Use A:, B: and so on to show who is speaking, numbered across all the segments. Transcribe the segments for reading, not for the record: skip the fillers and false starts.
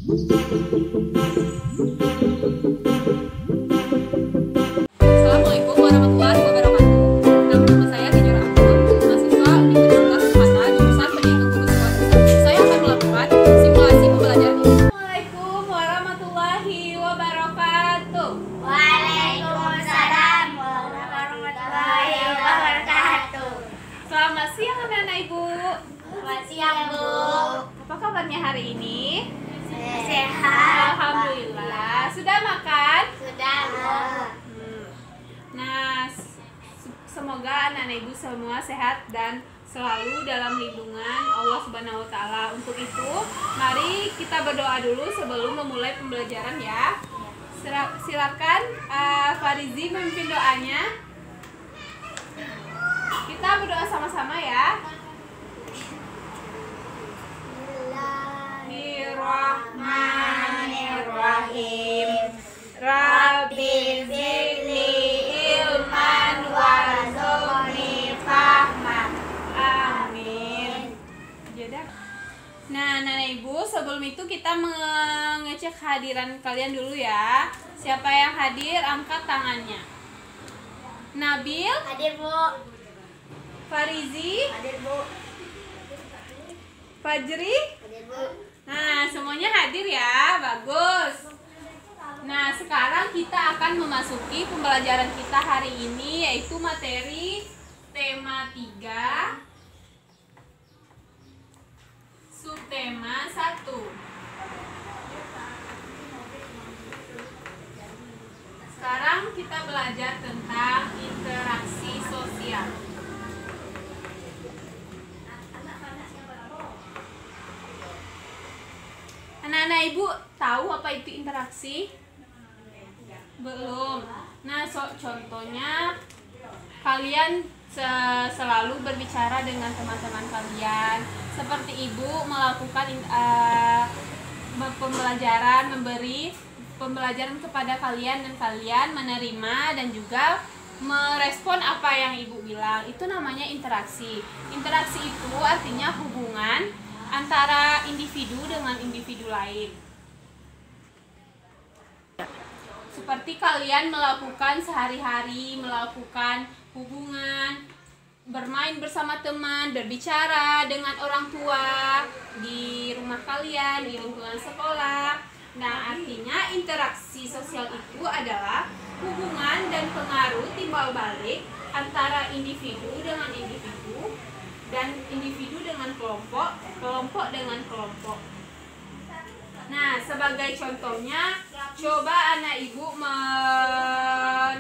A: Assalamualaikum warahmatullahi wabarakatuh. Nama saya Hijrah Abdul, mahasiswa Universitas Unhasa jurusan Pendidikan Keguruan. Saya akan melakukan simulasi pembelajaran. Assalamualaikum warahmatullahi wabarakatuh.
B: Waalaikumsalam warahmatullahi wabarakatuh.
A: Selamat siang anak-anak ibu.
B: Selamat siang, Bu.
A: Apa kabarnya hari ini?
B: Sehat.
A: Alhamdulillah. Sudah makan?
B: Sudah, Bu.
A: Nah, semoga anak-anak ibu semua sehat dan selalu dalam lindungan Allah Subhanahu wa taala. Untuk itu, mari kita berdoa dulu sebelum memulai pembelajaran ya. Silakan Farizi memimpin doanya. Kita berdoa sama-sama ya. Bismillahirrahmanirrahim. Rabbi zidni ilman warzuqni fahman. Amin. Nah, anak ibu, sebelum itu kita mengecek kehadiran kalian dulu ya. Siapa yang hadir, angkat tangannya. Nabil,
B: Hadir, Bu.
A: Farizi,
B: Hadir, Bu.
A: Fajri.
B: Hadir, Bu.
A: Nah, semuanya hadir ya. Bagus. Nah, sekarang kita akan memasuki pembelajaran kita hari ini, yaitu materi tema 3, subtema 1. Sekarang kita belajar tentang interaksi sosial. Anak-anak ibu tahu apa itu interaksi? Belum. Nah, contohnya kalian selalu berbicara dengan teman-teman kalian. Seperti ibu melakukan pembelajaran, memberi pembelajaran kepada kalian dan kalian menerima dan juga merespon apa yang ibu bilang. Itu namanya interaksi. Interaksi itu artinya hubungan antara individu dengan individu lain. Seperti kalian melakukan sehari-hari, melakukan hubungan, bermain bersama teman, berbicara dengan orang tua di rumah kalian, di lingkungan sekolah. Nah, artinya interaksi sosial itu adalah hubungan dan pengaruh timbal balik antara individu dengan individu dan individu dengan kelompok, kelompok dengan kelompok. Nah, sebagai contohnya, coba anak ibu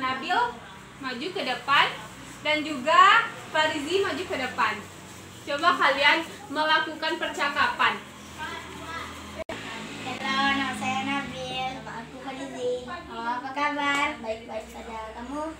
A: Nabil maju ke depan dan juga Farizi maju ke depan. Coba kalian melakukan percakapan.
B: Halo, nama saya Nabil. Nama aku Farizi. Halo, apa kabar? Baik-baik saja. Kamu?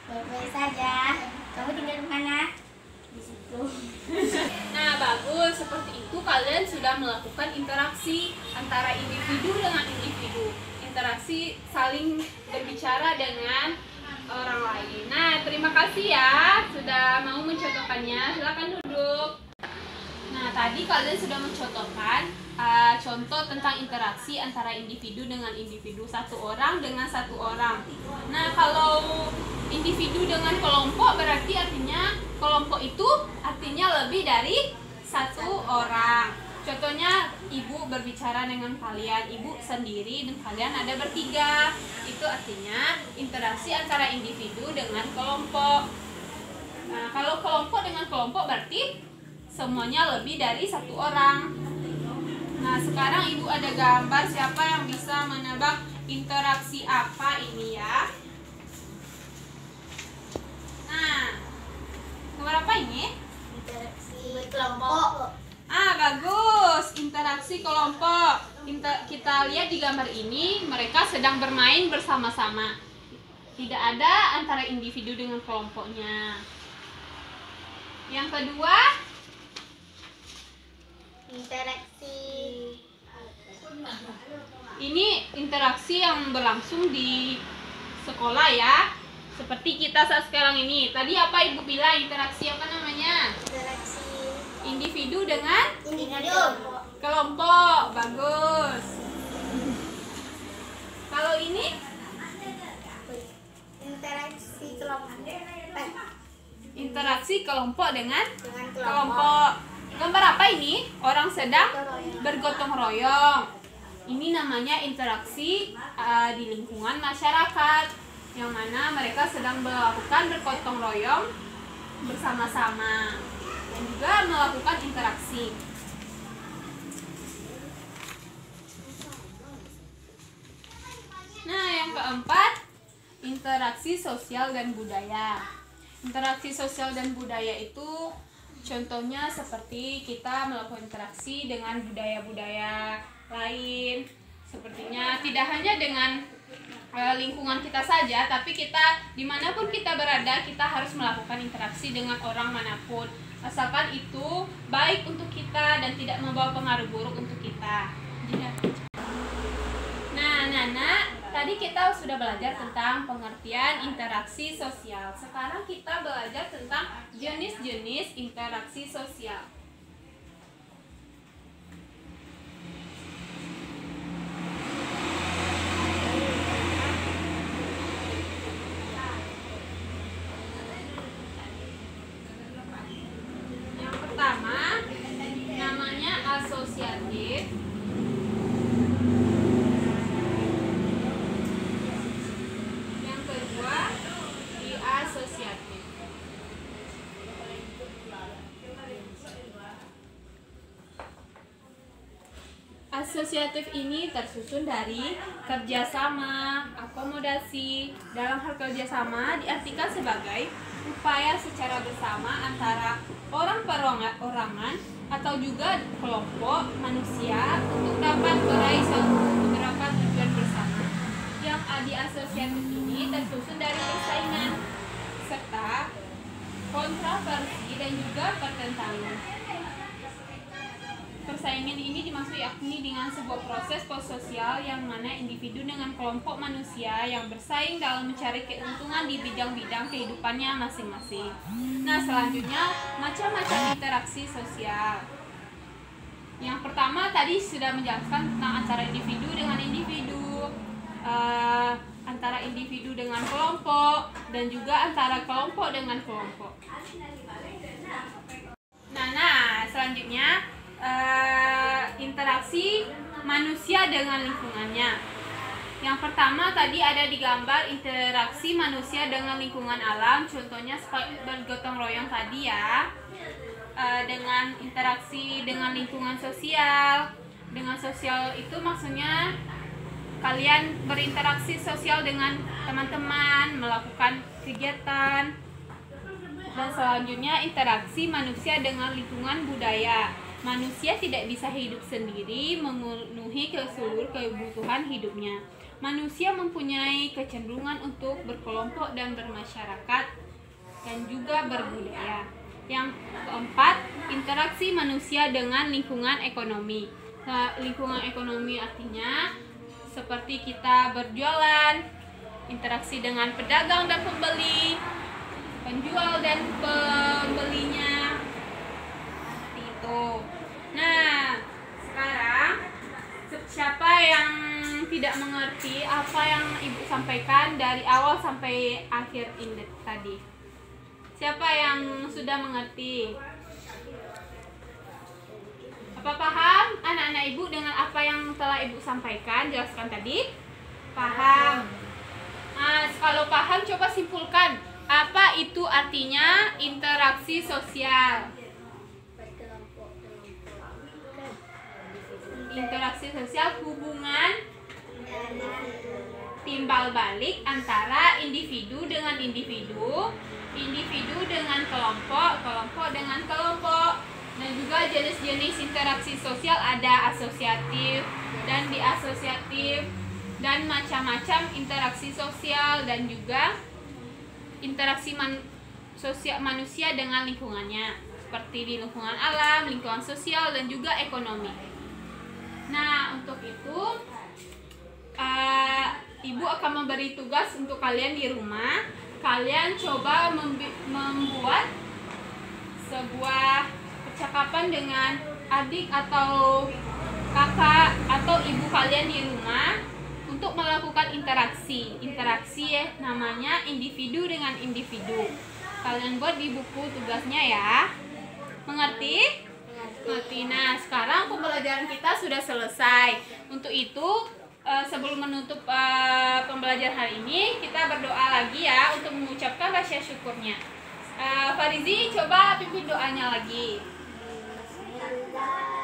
B: Baik-baik saja. Kamu tinggal di mana? Di situ.
A: Nah, bagus. Seperti itu kalian sudah melakukan interaksi antara individu dengan individu. Interaksi saling berbicara dengan orang lain. Nah, terima kasih ya sudah mau mencontohkannya. Silakan duduk. Nah, tadi kalian sudah mencontohkan contoh tentang interaksi antara individu dengan individu, satu orang dengan satu orang. Nah, kalau individu dengan kelompok berarti artinya kelompok itu artinya lebih dari satu orang. Contohnya ibu berbicara dengan kalian, ibu sendiri dan kalian ada bertiga. Itu artinya interaksi antara individu dengan kelompok. Nah, kalau kelompok dengan kelompok berarti semuanya lebih dari satu orang. Nah, sekarang ibu ada gambar, siapa yang bisa menebak interaksi apa ini ya? Nah, gambar apa ini?
B: Interaksi kelompok.
A: Bagus, interaksi kelompok. Kita lihat di gambar ini, mereka sedang bermain bersama-sama. Tidak ada antara individu dengan kelompoknya. Yang kedua,
B: Interaksi.
A: ini interaksi yang berlangsung di sekolah ya. Seperti kita saat sekarang ini. Tadi apa ibu bilang interaksi apa namanya?
B: Interaksi
A: Individu dengan
B: individu.
A: kelompok. Bagus. kelompok dengan
B: Dengan
A: kelompok. Gambar apa ini? Orang sedang bergotong royong. Ini namanya interaksi di lingkungan masyarakat, yang mana mereka sedang melakukan bergotong royong bersama-sama dan juga melakukan interaksi. Nah, yang keempat, interaksi sosial dan budaya. Interaksi sosial dan budaya itu contohnya seperti kita melakukan interaksi dengan budaya-budaya lain. Sepertinya tidak hanya dengan lingkungan kita saja, tapi kita dimanapun kita berada, kita harus melakukan interaksi dengan orang manapun, asalkan itu baik untuk kita dan tidak membawa pengaruh buruk untuk kita. Nah, Nana, tadi kita sudah belajar tentang pengertian interaksi sosial. Sekarang kita belajar tentang jenis-jenis interaksi sosial. Yang pertama, namanya asosiatif. Yang kedua, diasosiatif. Asosiatif ini tersusun dari kerjasama, akomodasi. Dalam hal kerjasama diartikan sebagai upaya secara bersama antara orang perorangan atau juga kelompok manusia untuk dapat meraih beberapa tujuan bersama. Yang adiasosiatif ini tersusun dari persaingan serta kontroversi dan juga pertentangan. Persaingan ini dimaksud yakni dengan sebuah proses sosial yang mana individu dengan kelompok manusia yang bersaing dalam mencari keuntungan di bidang-bidang kehidupannya masing-masing. Nah, selanjutnya macam-macam interaksi sosial. Yang pertama tadi sudah menjelaskan tentang antara individu dengan individu, antara individu dengan kelompok, dan juga antara kelompok dengan kelompok. Nah, selanjutnya interaksi manusia dengan lingkungannya. Yang pertama tadi ada di gambar interaksi manusia dengan lingkungan alam, contohnya seperti bergotong royong tadi ya. Dengan interaksi dengan lingkungan sosial. Dengan sosial itu maksudnya kalian berinteraksi sosial dengan teman-teman, melakukan kegiatan. Dan selanjutnya interaksi manusia dengan lingkungan budaya. Manusia tidak bisa hidup sendiri memenuhi seluruh kebutuhan hidupnya. Manusia mempunyai kecenderungan untuk berkelompok dan bermasyarakat dan juga berbudaya. Yang keempat, interaksi manusia dengan lingkungan ekonomi. Nah, lingkungan ekonomi artinya seperti kita berjualan, interaksi dengan pedagang dan pembeli, penjual dan pembelinya. Seperti itu. Nah, sekarang siapa yang tidak mengerti apa yang Ibu sampaikan dari awal sampai akhir ini tadi? Siapa yang sudah mengerti? Apa paham anak-anak Ibu dengan apa yang telah Ibu sampaikan, jelaskan tadi? Paham. Nah, kalau paham coba simpulkan. Apa itu artinya interaksi sosial? Interaksi sosial hubungan timbal balik antara individu dengan individu, individu dengan kelompok, kelompok dengan kelompok. Dan juga jenis-jenis interaksi sosial ada asosiatif dan diasosiatif dan macam-macam interaksi sosial dan juga interaksi sosial manusia dengan lingkungannya seperti di lingkungan alam, lingkungan sosial dan juga ekonomi. Nah, untuk itu Ibu akan memberi tugas untuk kalian di rumah. Kalian coba membuat sebuah percakapan dengan adik atau kakak atau ibu kalian di rumah untuk melakukan interaksi. Interaksi namanya individu dengan individu. Kalian buat di buku tugasnya ya. Mengerti? Mengerti. Nah, sekarang pembelajaran kita sudah selesai. Untuk itu, sebelum menutup pembelajaran hari ini, kita berdoa lagi ya untuk mengucapkan rasa syukurnya. Farizi, coba pimpin doanya lagi.
B: Bismillah.